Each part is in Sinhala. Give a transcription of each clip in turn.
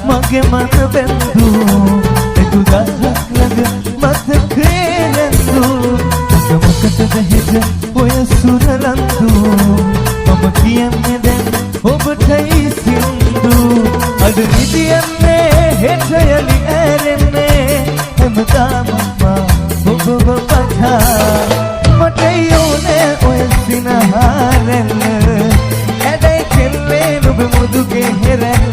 මගේ මන බැඳු එදුදහක් ළඟ මතකේ නැඳු මොකටද හිත ඔය සුරලන්දු මම කියන්නේ දැන් ඔබටයි සින්දු අද නිදියන්නේ හෙට යලි ඇරෙන්නේ හැමදාම ඔබව පතා මට යෝනේ ඔය සිනහරෙන්න හැබැයි කෙල්ලේ ඔබ මුදුගේ හෙරෙන්න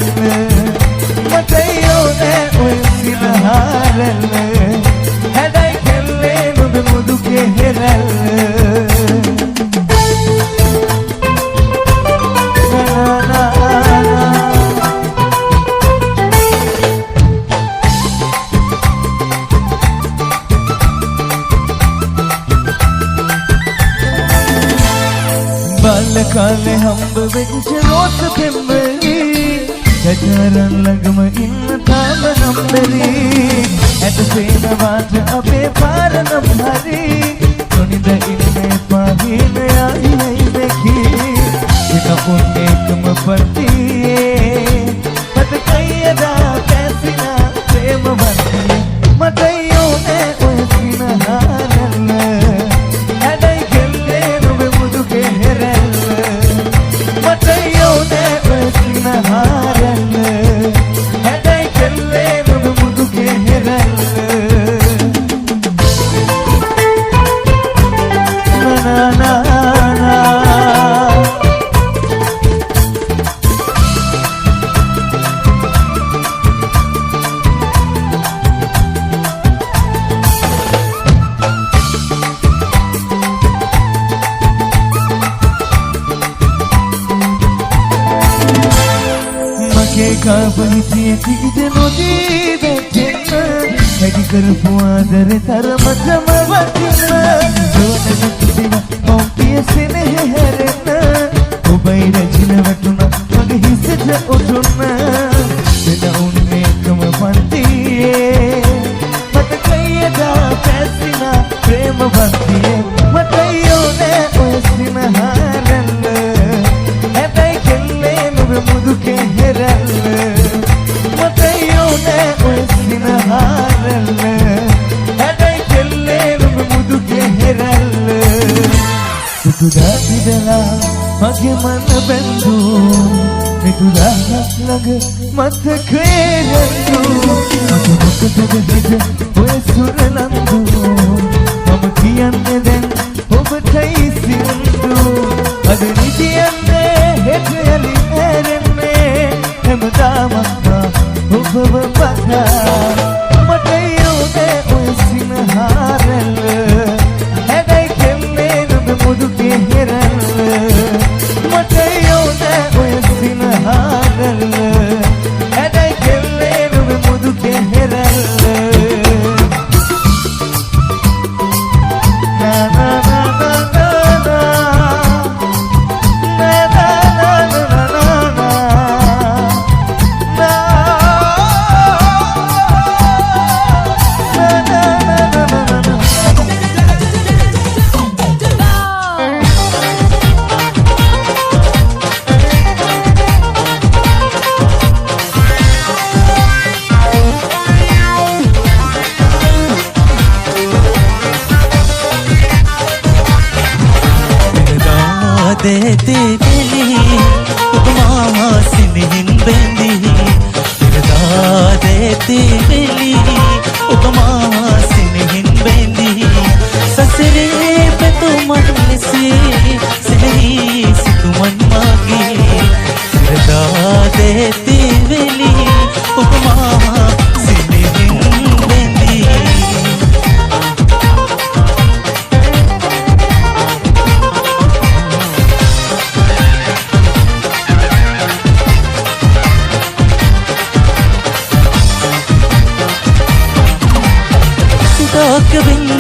හැඩයි කෙල්ලේ නුඹ මුදුගේ හෙරැල්ල බාල කාලේ හම්බ වෙච්ච රෝස පෙම්බලි සතරන් ළඟම ඉන්න තාම නම්බරි ඇට සේනවාට අපේ පාරනම් හරි නොනිද ඉන්නේ පාහින යයි දෙකි එනපොන් එකම පටියේ මට කයදා පැසිනා ප්‍රේමවන්තිය මට යෝනේ ඔය සිනහරන්න හැඩයි කෙල්ලේ නුඹ මුදුගේ හෙරැල්ල මට යෝනේ ඔය සිනහරන්න හැඩයි කෙල්ලේ නුඹ මුදුගේ හෙරැල්ල කාපහිතිය කිද නොදී වැටෙන්න හැඩි කරපු ආදරේ තරමටම වටින්න දෝනන කිසිම මොම්පිය සෙනෙහ හැරෙන්න ඔබයි රැජින වැටුණා මගේ හිසට ඔටුන්න දෙන උන්නේ එකම පන්තියේ මට කයදා පැසිනා ප්‍රේමවන්තියේ මට යෝනේ ඔය සිනහරන්න හැබැයි කෙල්ලේ නුඹ මුදුගේ හෙරැල්ල මගේ මන බැඳු එදුදහක් ළඟ මතකේ නැතු මට මොකටද හිත ඔය සුරලන්දු මම කියන්නේ දැන් ඔබටයි සින්දු අද නිදියන්නේ හෙට යලි ඇරෙන්නේ හැමදාම ඔබව පතා මට යෝනේ ඔය සිනහරැල්ල හැබැයි කෙල්ලේ නුඹ මුදුගේ හෙරැල්ල මට යෝනේ ඔය සිනහරැල්ල හැබැයි කෙල්ලේ නුඹ මුදුගේ හෙරැල්ල देते बेली उपमा सिंहिन बेंदी फिरदा देते बेली उपमा सिंहिन बेंदी ससरे पे तो मन से सही सितुमन मागी फिरदा देते बेली उपमा सिंहिन बेंदी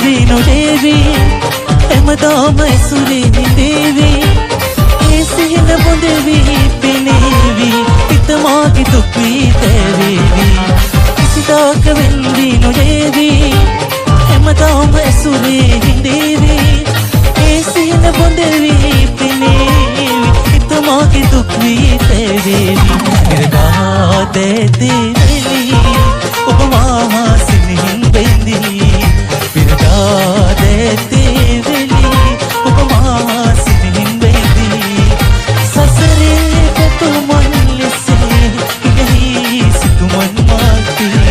වෙන්වීනු දේවි එමදාම ඇසුරේ නිදේවි ඒ සිහින බොඳවි පෙනේවි හිතමාගේ දුක් වී තැවේවි කිසිදාක වෙන්වීනු දේවි එමදාම ඇසුරේ නිදේවි ඒ සිහින බොඳවි පෙනේවි හිතමාගේ දුක් වී තැවේවි ඉරදා දෙති වෙලි ඔබ මා සිනහින් බැඳී ඉරදා දෙති වෙලි ඔබ මා සිනහින් බැඳී සසරේ පැතුමන් ලෙසේ ඉගෙහි සිතුමන් මාතී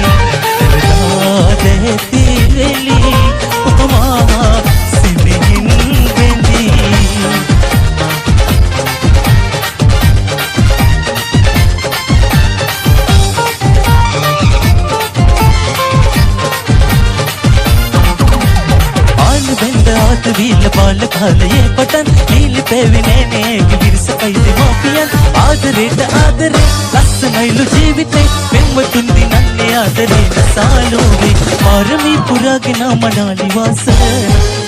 ඉරදා දෙති වෙලි ඔබ මා සිනහින් බැඳී වීල පාල කාලයේ පටන් නීල පැවෙන්නේ නෑගේ විරසකයිද මාපියන් ආදරේට ආදරේ ලස්සනයිලු ජීවිතේ පෙම්වතුන් දිනන්නේ ආදරේ නසාලෝවේ පාරමී පුරාගෙන මනාලි වාසන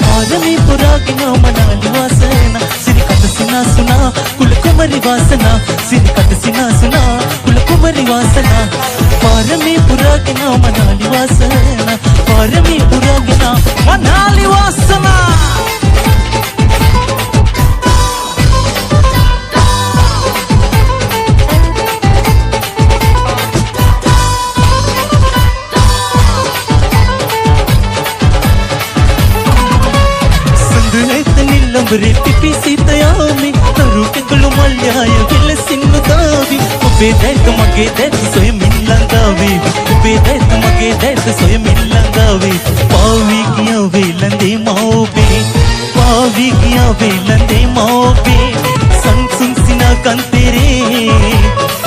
පාරමී පුරාගෙන මනාලි වාසන සිරිකට සිනාසුනා කුල කුමරි වාසන සිරිකට සිනාසුනා කුල කුමරි වාසන පාරමී පුරාගෙන මනාලි වාසන පාරමී පුරාගෙන මනාලි වාසන පිපි සීතයාමි තරුකෙකුළු මල්යාය විලසින්නු දාවි ඔබේ දැත මගේ දැත සොයමින් ළඟාවේ ඔබේ දැත මගේ දැත සොයමින් ළඟාවේ පාවි ගියා වේලඳේ මාඔබේ පාවි ගියා වේලඳේ මාඔබේ සංසුන් සිනා කන්තරේ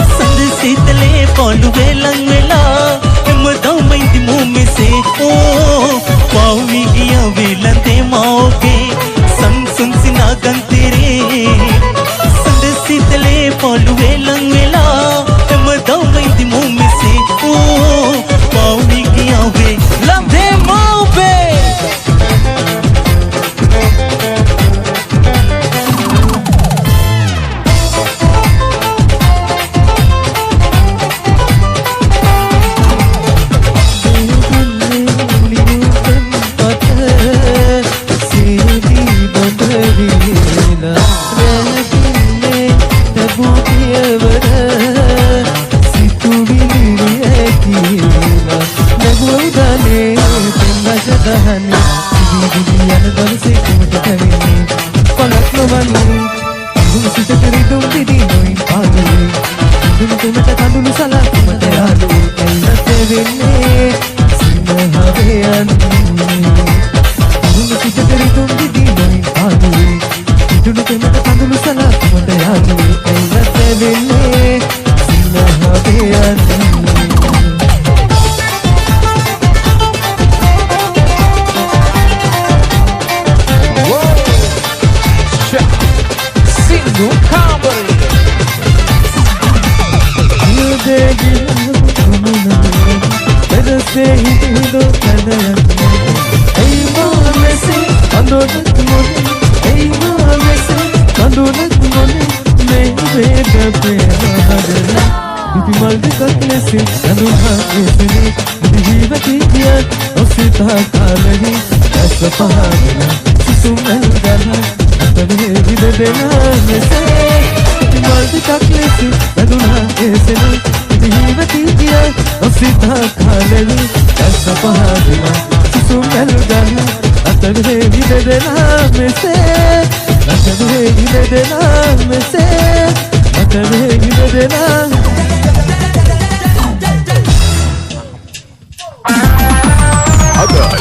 සඳ සීතලේ පාළුවේ ලං වෙලා එමදම ඉඳිමු මෙසේ ඕ පාවි ගියා වේලඳේ මාඔබේ संसुन सिना गंतेरे संद सीतले पालुवे लंग वेला एमदाव वैदी मुंह में से ओ पावनी किया वे लंधे माओ पे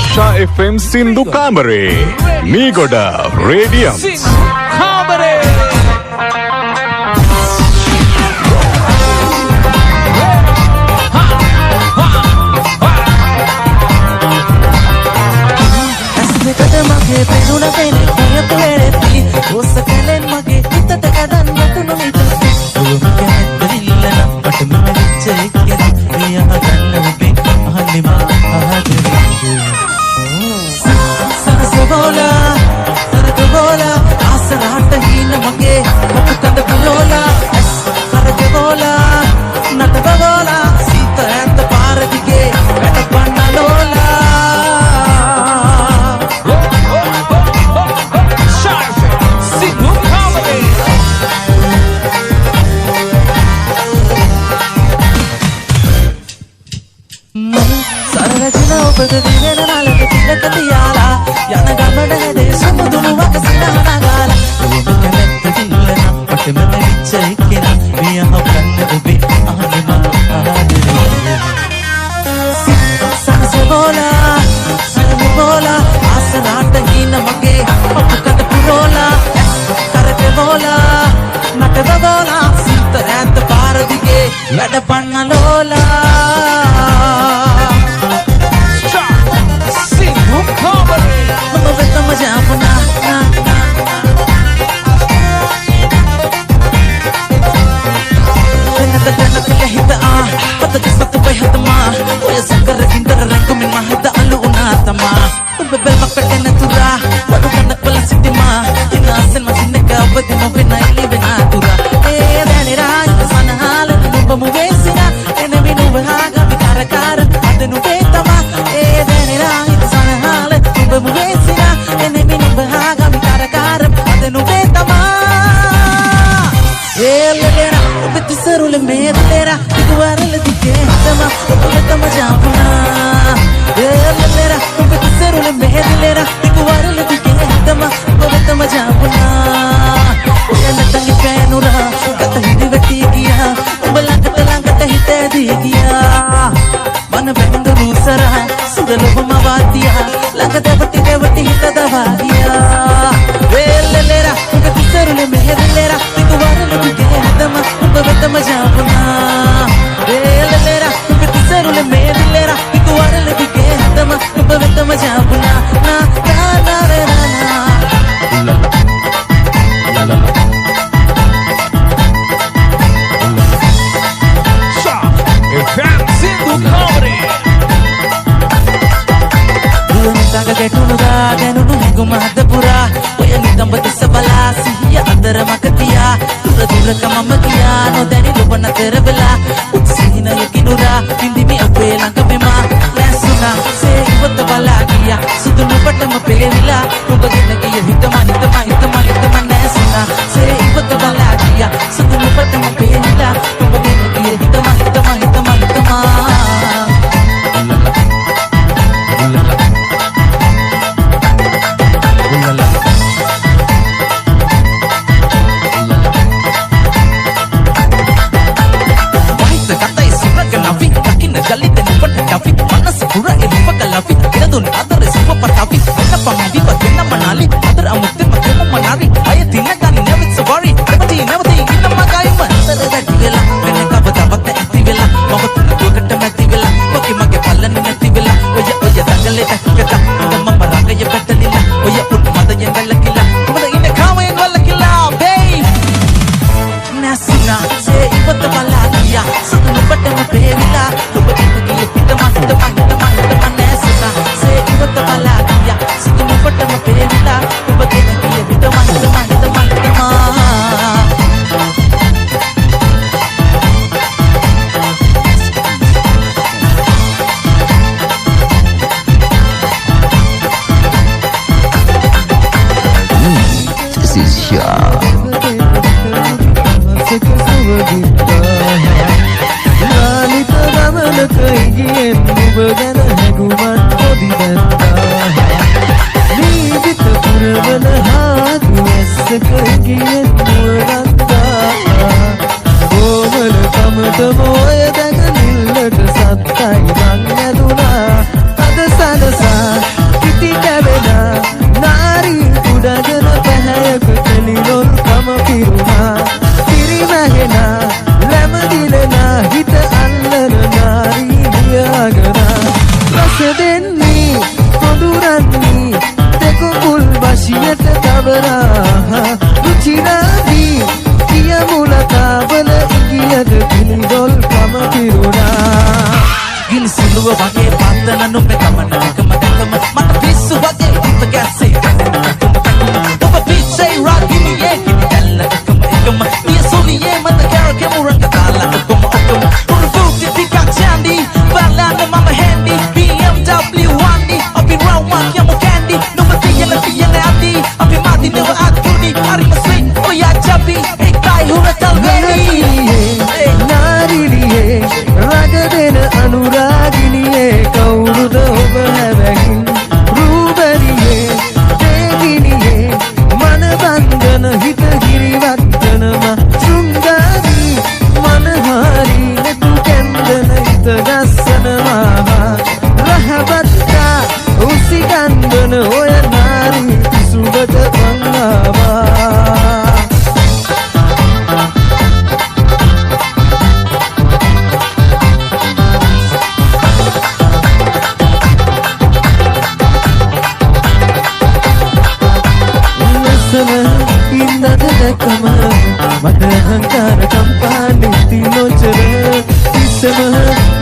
Sha FM Sindhu Kamare Nigoda Radium Kamare මගේ පෙනුන පෙනේ කියපු වෙරෙති ඔසකලෙන් මගේ හිතට කඩන් වතුණු මිටති ඔළුමගේ හැදෙilla නම් මට මෙලිච්ච එක්කද එයා ගන්න ඔබෙන් අහන්නේ මා ආදරේ bebel makate natura baru kanak bala sitima inasen masineka abadino benai benatura denera sana hal nuba mugesina enemi nuba haga bikarakar adenu betama denera sana hal nuba mugesina enemi nuba haga bikarakar adenu betama lera betisarule medlera iguarale dike tama tama jamuna lera betisarule medlera iguarale dike tama jamuna oyana tangi penura kata hindi veti giya ubalang kata hite di giya mana bendu nusara sudalo mawatiya langa devati hita davagiya lera betisarule medlera iguarale dike tama jamuna lera betisarule medlera iguarale dike tama jamuna na Mahadapura Wayang itambati sa balasi Ya adara makatiya Dura kamamakiya No dani lupa na terabela Utsihin na yakinura Hindi mi apelang kami ma Lesuna Se iwata balagiya Sudunu pata mapelevila Numbagin na kaya hitama Nesuna Se iwata balagiya Sudunu pata mapelevila Numbagin na kaya hitama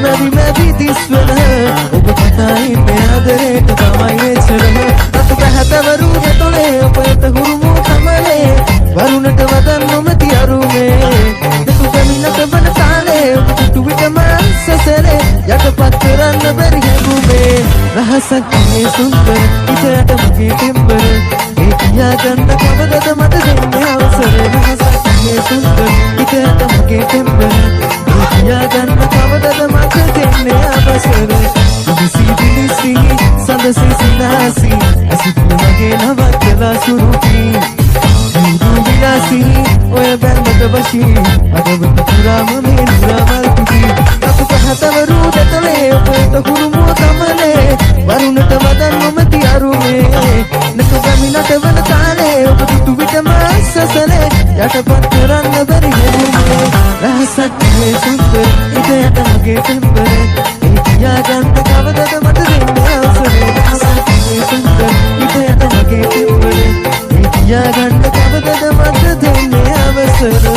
Madi madi diswala, oba katai me adare to kamai chale. පහතවරු දෙතොලේ ඔබට හුරුමු කමලේ වරුණට වදන් නොමැති අරුමේ දෙතු පැමිණට බන තාලේ ඔබ දුටු විටම සසලේ යටපත් කරන්න බැරි හැඟුමේ රහසක් මේ සුන්දර ඉතයට මගේ පෙම්බර ඒ කියා ගන්න කවදද මට දෙන්නේ අවසර රහසක් මේ සුන්දර ඉතයට මගේ පෙම්බර ඒ කියා ගන්න කවදද මට දෙන්නේ අවසර දිලිසි සඳසි සිනාසි අසිපු මගේ නවත්තලා සුරුකි දුරු විලාසි ඔය බැල්මට වශී අදවත පුරාම මේ නුරාමල් පිටි අපු පහතවරු දෙතලේ ඔබට හුරුමුව කමලේ වරුණට වදන් නොමැති අරුමේ නක ගමිනට වන තාලේ ඔබ දුටු විටම සසලේ යටපත් කරන්න බැරි හැදුනේ රහසක් මේ සුන්දර ඉතයට මගේ පෙම්බරේ ඒ කියා ගන්න කවදද මට දෙන්නේ අවසරේ රහසක් මේ සුන්දර ඉතයට මගේ පෙම්බරේ ඒ කියා ගන්න කවදද මට දෙන්නේ අවසරේ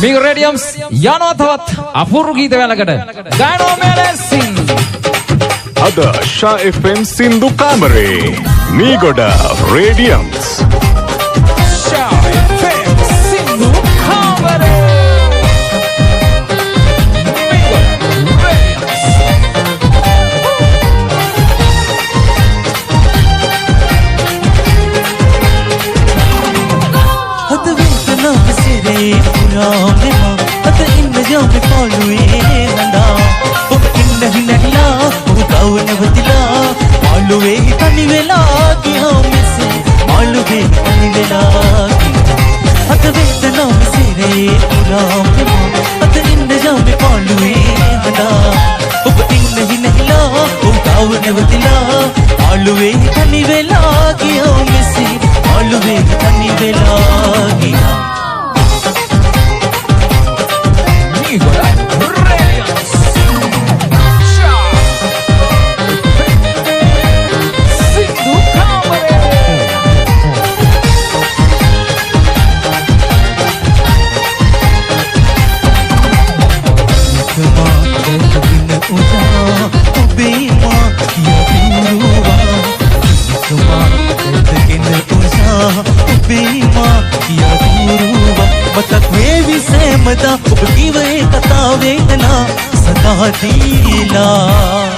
Ming Radiums යනවා තවත් අපූර්ව ගීත වැලකට ගානෝ මෙලෙසින් අද ශා FM සින්දු කාමරේ මීගොඩ රේඩියම්ස් ශා FM සින්දු කාමරේ At in the young following and in the hinella, who go never tilla, all the way Tanivela, missing, all the way Tanivela. At the way the no sere, at in the young following and in the hinella, who go never tilla, all the way Tanivela, missing, all the way Tanivela. Mata, ubki ve kata ve na sada dila.